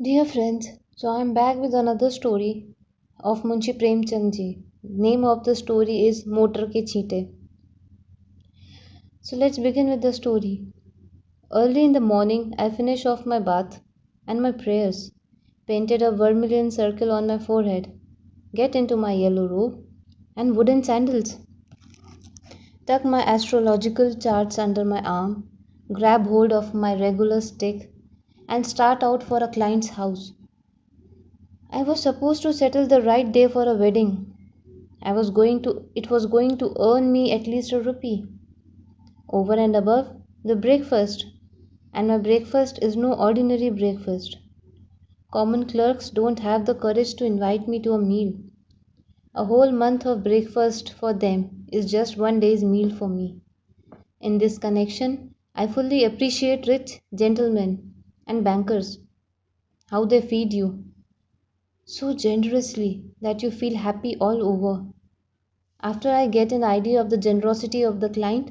Dear friends, so I'm back with another story of Munshi Premchand ji. Name of the story is Motor Ke Cheete. So let's begin with the story. Early in the morning, I finish off my bath and my prayers, painted a vermilion circle on my forehead, get into my yellow robe and wooden sandals, tuck my astrological charts under my arm, grab hold of my regular stick, and start out for a client's house. I was supposed to settle the right day for a wedding. It was going to earn me at least a rupee. Over and above the breakfast. And my breakfast is no ordinary breakfast. Common clerks don't have the courage to invite me to a meal. A whole month of breakfast for them is just one day's meal for me. In this connection, I fully appreciate rich gentlemen and bankers, how they feed you so generously that you feel happy all over. After I get an idea of the generosity of the client,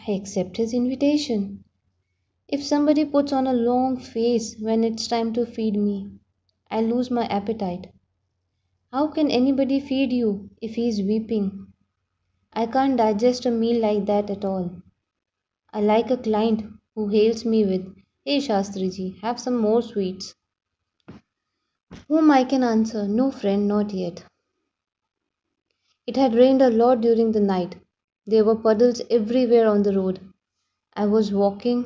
I accept his invitation. If somebody puts on a long face when it's time to feed me, I lose my appetite. How can anybody feed you if he is weeping? I can't digest a meal like that at all. I like a client who hails me with, "Hey Shastriji, have some more sweets." Whom I can answer, "No friend, not yet." It had rained a lot during the night. There were puddles everywhere on the road. I was walking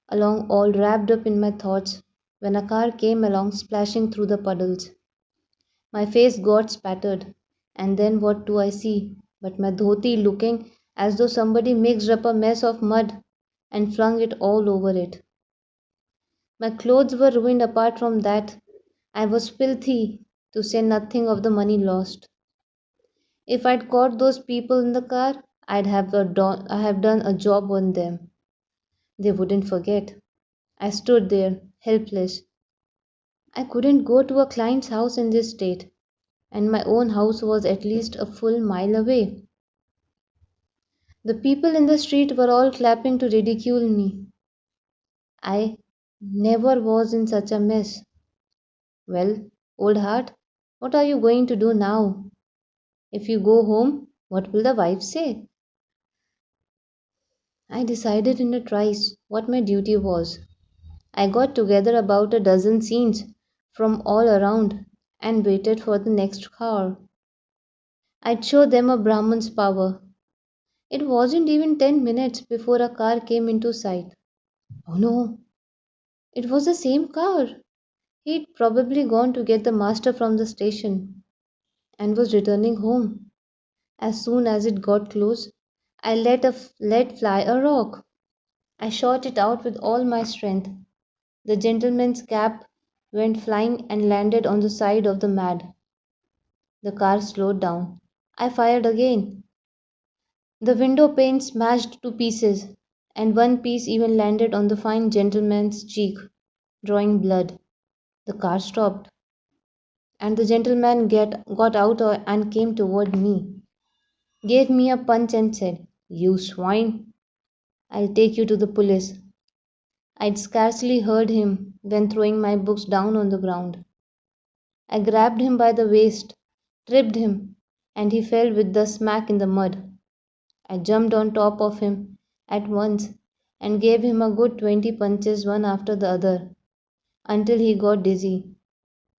along all wrapped up in my thoughts when a car came along splashing through the puddles. My face got spattered, and then what do I see but my dhoti looking as though somebody mixed up a mess of mud and flung it all over it. My clothes were ruined apart from that. I was filthy, to say nothing of the money lost. If I'd caught those people in the car, I have done a job on them. They wouldn't forget. I stood there, helpless. I couldn't go to a client's house in this state, and my own house was at least a full mile away. The people in the street were all clapping to ridicule me. I never was in such a mess. Well, old heart, what are you going to do now? If you go home, what will the wife say? I decided in a trice what my duty was. I got together about a dozen scenes from all around and waited for the next car. I'd show them a Brahman's power. It wasn't even 10 minutes before a car came into sight. Oh no, it was the same car. He'd probably gone to get the master from the station and was returning home. As soon as it got close, I let fly a rock. I shot it out with all my strength. The gentleman's cap went flying and landed on the side of the mad. The car slowed down. I fired again. The window pane smashed to pieces, and one piece even landed on the fine gentleman's cheek, drawing blood. The car stopped, and the got out and came toward me, gave me a punch, and said, "You swine, I'll take you to the police." I'd scarcely heard him when throwing my books down on the ground. I grabbed him by the waist, tripped him, and he fell with the smack in the mud. I jumped on top of him at once and gave him a good 20 punches one after the other until he got dizzy.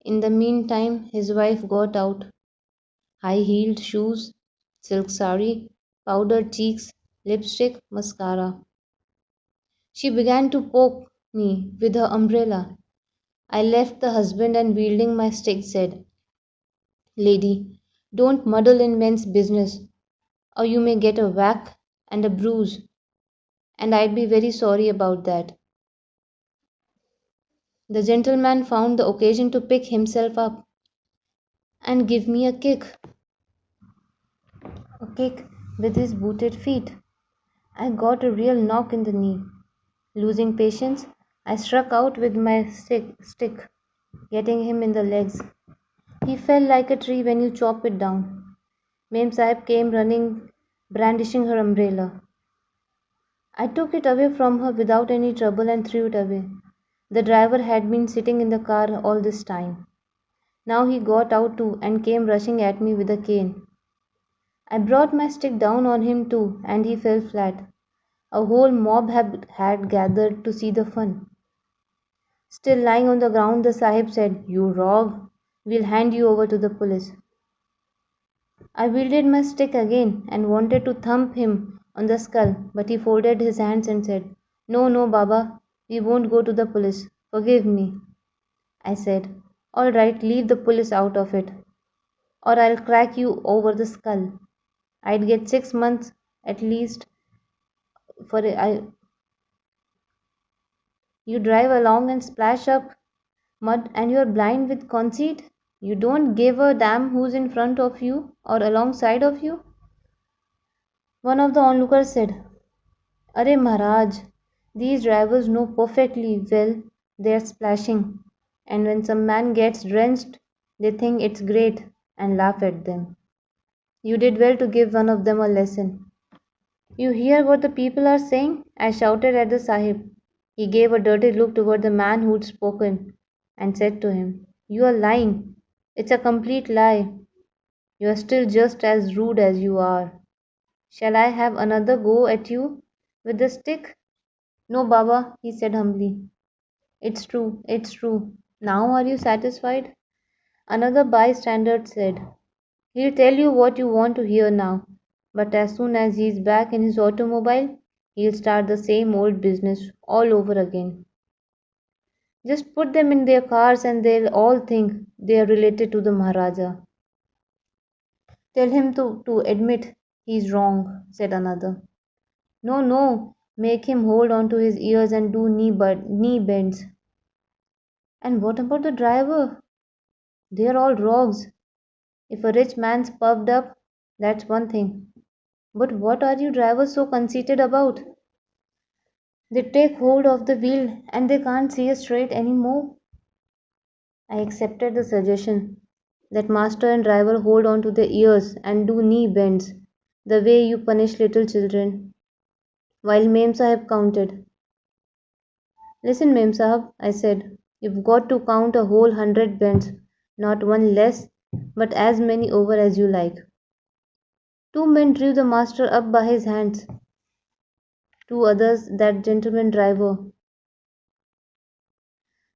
In the meantime, his wife got out high heeled shoes, silk sari, powdered cheeks, lipstick, mascara. She began to poke me with her umbrella. I left the husband and wielding my stick said, "Lady, don't muddle in men's business, or you may get a whack and a bruise, and I'd be very sorry about that." The gentleman found the occasion to pick himself up and give me a kick with his booted feet. I got a real knock in the knee. Losing patience, I struck out with my stick, getting him in the legs. He fell like a tree when you chop it down. Mem Sahib came running, brandishing her umbrella. I took it away from her without any trouble and threw it away. The driver had been sitting in the car all this time. Now he got out too and came rushing at me with a cane. I brought my stick down on him too, and he fell flat. A whole mob had gathered to see the fun. Still lying on the ground, the Sahib said, "You rogue, we'll hand you over to the police." I wielded my stick again and wanted to thump him on the skull, but he folded his hands and said, "No, no, Baba, we won't go to the police. Forgive me." I said, "All right, leave the police out of it, or I'll crack you over the skull. I'd get 6 months at least for it. You drive along and splash up mud and you're blind with conceit? You don't give a damn who's in front of you or alongside of you?" One of the onlookers said, "Arey Maharaj, these drivers know perfectly well they're splashing, and when some man gets drenched, they think it's great and laugh at them. You did well to give one of them a lesson." "You hear what the people are saying?" I shouted at the Sahib. He gave a dirty look toward the man who'd spoken, and said to him, "You are lying. It's a complete lie. You are still just as rude as you are. Shall I have another go at you with the stick?" "No, Baba," he said humbly. "It's true, it's true. Now are you satisfied?" Another bystander said, "He'll tell you what you want to hear now, but as soon as he's back in his automobile, he'll start the same old business all over again. Just put them in their cars and they'll all think they're related to the Maharaja." "Tell him to admit he's wrong," said another. "No, no, make him hold on to his ears and do knee bends." "And what about the driver? They're all rogues. If a rich man's puffed up, that's one thing. But what are you drivers so conceited about? They take hold of the wheel and they can't see us straight any more." I accepted the suggestion that master and driver hold on to their ears and do knee bends, the way you punish little children, while Mem Sahib counted. "Listen, Mem Sahib," I said, "you've got to count a whole 100 bends, not one less, but as many over as you like." Two men drew the master up by his hands, two others that gentleman driver.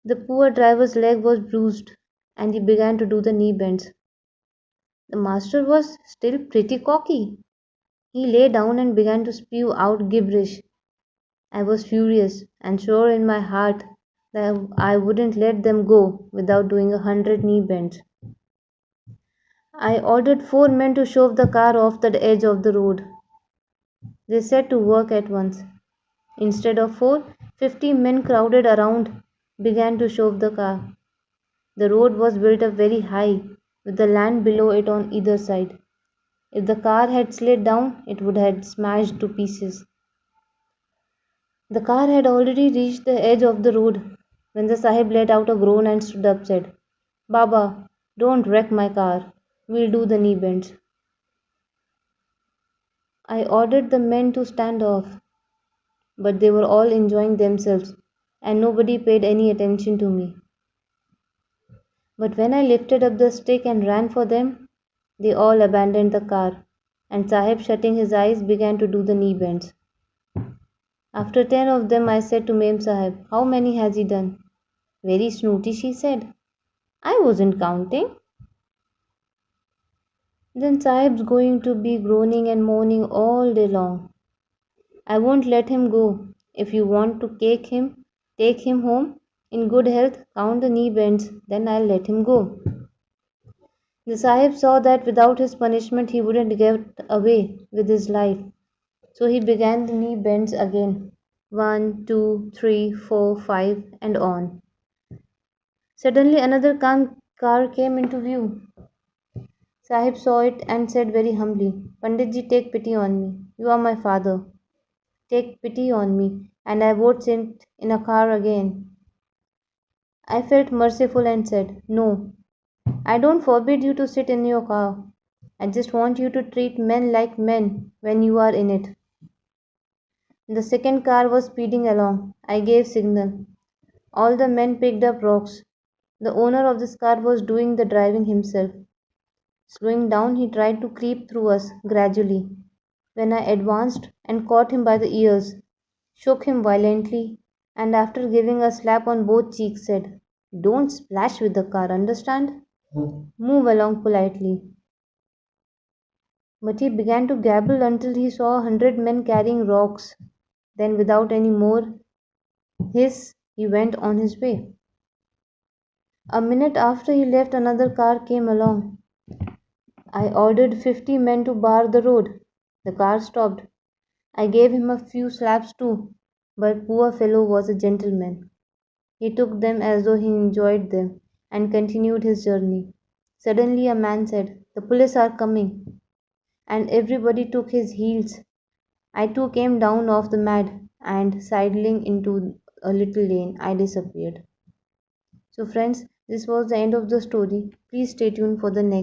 The poor driver's leg was bruised, and he began to do the knee bends. The master was still pretty cocky. He lay down and began to spew out gibberish. I was furious, and sure in my heart that I wouldn't let them go without doing 100 knee bends. I ordered 4 men to shove the car off the edge of the road. They set to work at once. Instead of 4, 50 men crowded around began to shove the car. The road was built up very high, with the land below it on either side. If the car had slid down, it would have smashed to pieces. The car had already reached the edge of the road when the Sahib let out a groan and stood up, said, "Baba, don't wreck my car. We'll do the knee bends." I ordered the men to stand off, but they were all enjoying themselves and nobody paid any attention to me. But when I lifted up the stick and ran for them, they all abandoned the car, and Sahib, shutting his eyes, began to do the knee bends. After 10 of them, I said to Mem Sahib, "How many has he done?" "Very snooty," she said. "I wasn't counting." "Then Sahib's going to be groaning and moaning all day long. I won't let him go. If you want to take him home in good health, count the knee bends, then I'll let him go." The Sahib saw that without his punishment he wouldn't get away with his life, so he began the knee bends again. 1, 2, 3, 4, 5, and on. Suddenly another car came into view. Sahib saw it and said very humbly, "Panditji, take pity on me. You are my father. Take pity on me, and I won't sit in a car again." I felt merciful and said, "No, I don't forbid you to sit in your car. I just want you to treat men like men when you are in it." The second car was speeding along. I gave signal. All the men picked up rocks. The owner of this car was doing the driving himself. Slowing down, he tried to creep through us gradually. When I advanced and caught him by the ears, shook him violently, and after giving a slap on both cheeks, said, "Don't splash with the car, understand? Move along politely." But he began to gabble until he saw 100 men carrying rocks. Then, without any more hiss, he went on his way. A minute after he left, another car came along. I ordered 50 men to bar the road. The car stopped. I gave him a few slaps too, but poor fellow was a gentleman. He took them as though he enjoyed them and continued his journey. Suddenly a man said, "The police are coming," and everybody took his heels. I too came down off the mat and sidling into a little lane, I disappeared. So friends, this was the end of the story. Please stay tuned for the next.